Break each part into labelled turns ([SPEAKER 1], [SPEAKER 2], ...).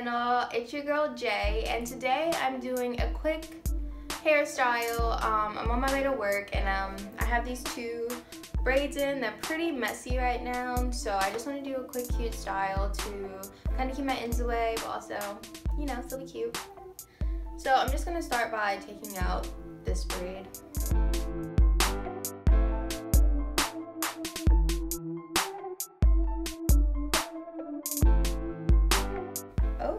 [SPEAKER 1] channel. It's your girl Jay, and today I'm doing a quick hairstyle. I'm on my way to work, and I have these two braids in. They're pretty messy right now, so I just want to do a quick cute style to kind of keep my ends away, but also, you know, still be cute. So I'm just gonna start by taking out this braid. Oh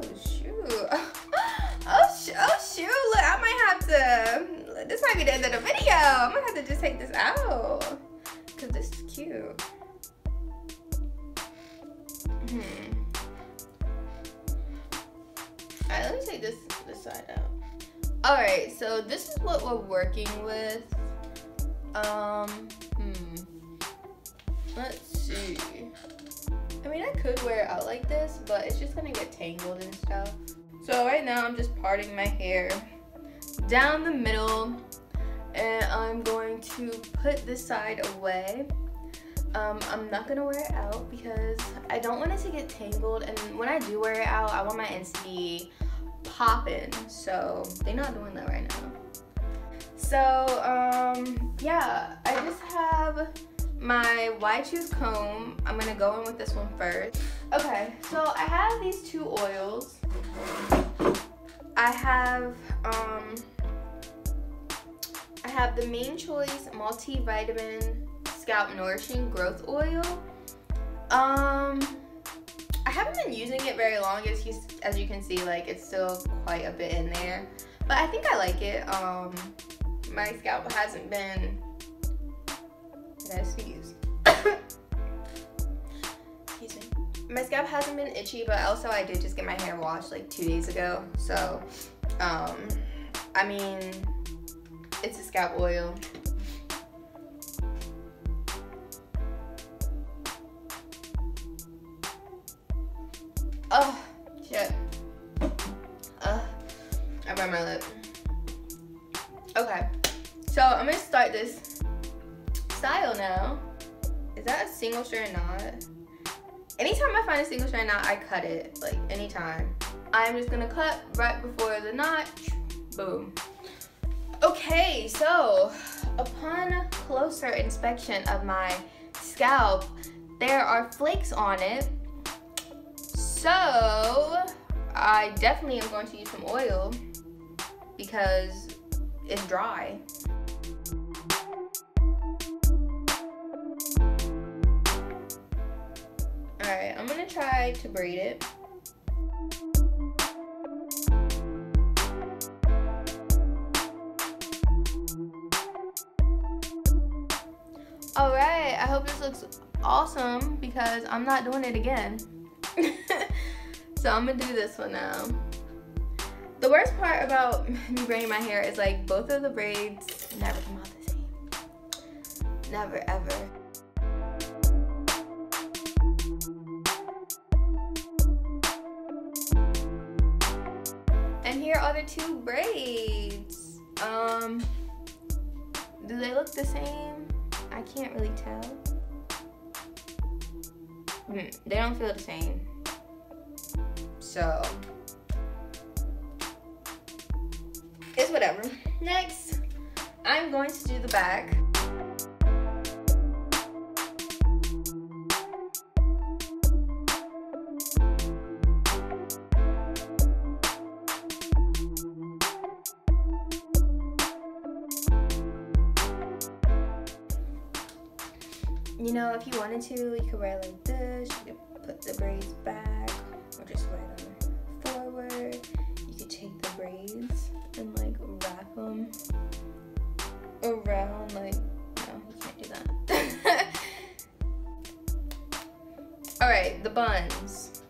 [SPEAKER 1] shoot, look, I might have to, this might be the end of the video. I'm gonna have to just take this out, because this is cute. Alright, let me take this side out. Alright, so this is what we're working with. Let's see. I mean, I could wear it out like this, but it's just gonna get tangled and stuff. So right now I'm just parting my hair down the middle, and I'm going to put this side away. I'm not gonna wear it out because I don't want it to get tangled, and when I do wear it out, I want my ends to be popping, so they're not doing that right now. So yeah, I just have my wide tooth comb. I'm gonna go in with this one first. Okay, so I have these two oils. I have the Main Choice Multivitamin Scalp Nourishing Growth Oil. I haven't been using it very long, as you can see, like, it's still quite a bit in there, but I think I like it. My scalp hasn't been, excuse me. My scalp hasn't been itchy, but also I did just get my hair washed like 2 days ago. So, I mean, it's a scalp oil. Oh, shit. I burned my lip. Okay, so I'm gonna start this style now. Is that a single strand knot? Anytime I find a single strand knot, I cut it, like anytime. I'm just gonna cut right before the knot, boom. Okay, so upon closer inspection of my scalp, there are flakes on it. So I definitely am going to use some oil because it's dry. Alright, I'm gonna try to braid it. Alright, I hope this looks awesome because I'm not doing it again. So I'm gonna do this one now. The worst part about me braiding my hair is, like, both of the braids never come out the same. Never, ever. And here are the two braids. Do they look the same? I can't really tell. They don't feel the same. So, it's whatever. Next, I'm going to do the back. You know, if you wanted to, you could wear it like this. You could put the braids back, or just wear them forward. You could take the braids and, like, wrap them around, like, no, you can't do that. Alright, the buns.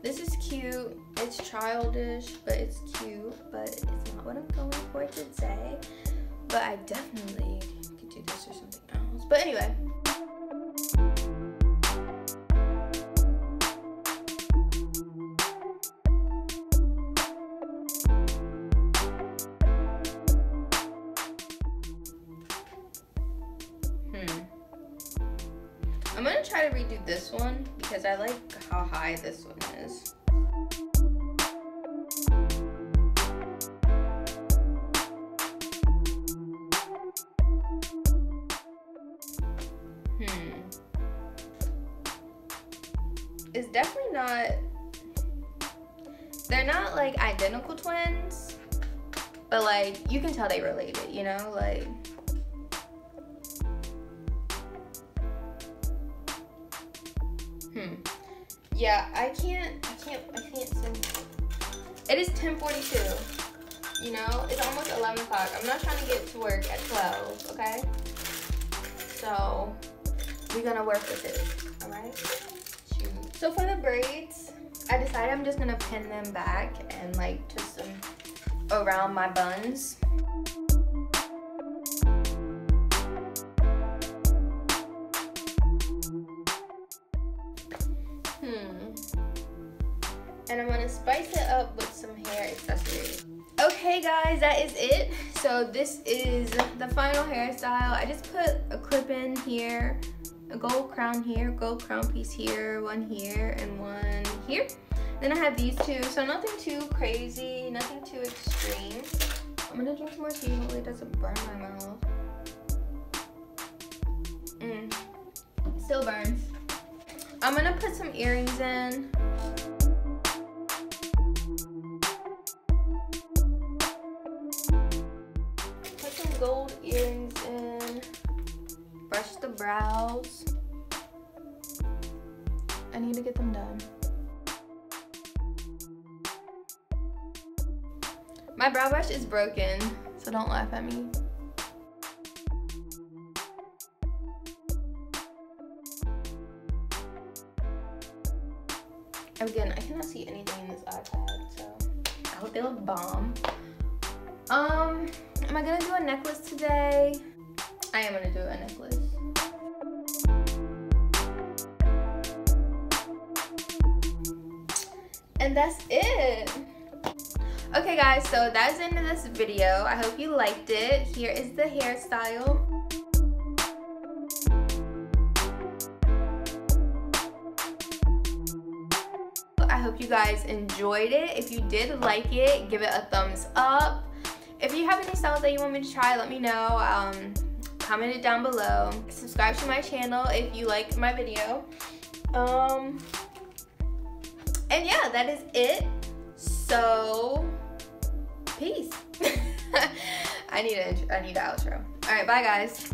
[SPEAKER 1] This is cute. It's childish, but it's cute, but it's not what I'm going for today. But I definitely could do this or something else. But anyway. I'm gonna try to redo this one because I like how high this one is. it's definitely not, they're not like identical twins, but like you can tell they related, you know, like. Yeah, I can't see. It is 10:42. You know, it's almost 11 o'clock. I'm not trying to get to work at 12, okay? So, we're gonna work with it, alright? So for the braids, I decided I'm just gonna pin them back and like twist them around my buns. And I'm gonna spice it up with some hair accessories. Okay guys, that is it. So this is the final hairstyle. I just put a clip in here, a gold crown here, gold crown piece here, one here, and one here. Then I have these two, so nothing too crazy, nothing too extreme. I'm gonna drink some more tea, hopefully it doesn't burn my mouth. Still burns. I'm gonna put some earrings in. Put some gold earrings in. Brush the brows. I need to get them done. My brow brush is broken, so don't laugh at me. Again, I cannot see anything in this iPad, so I hope they look bomb. Am I gonna do a necklace today? I am gonna do a necklace. And that's it. Okay guys, so that's the end of this video. I hope you liked it. Here is the hairstyle. I hope you guys enjoyed it. If you did like it, give it a thumbs up. If you have any styles that you want me to try, let me know. Comment it down below. Subscribe to my channel if you like my video. And yeah, that is it. So, peace. I need an outro. All right, bye guys.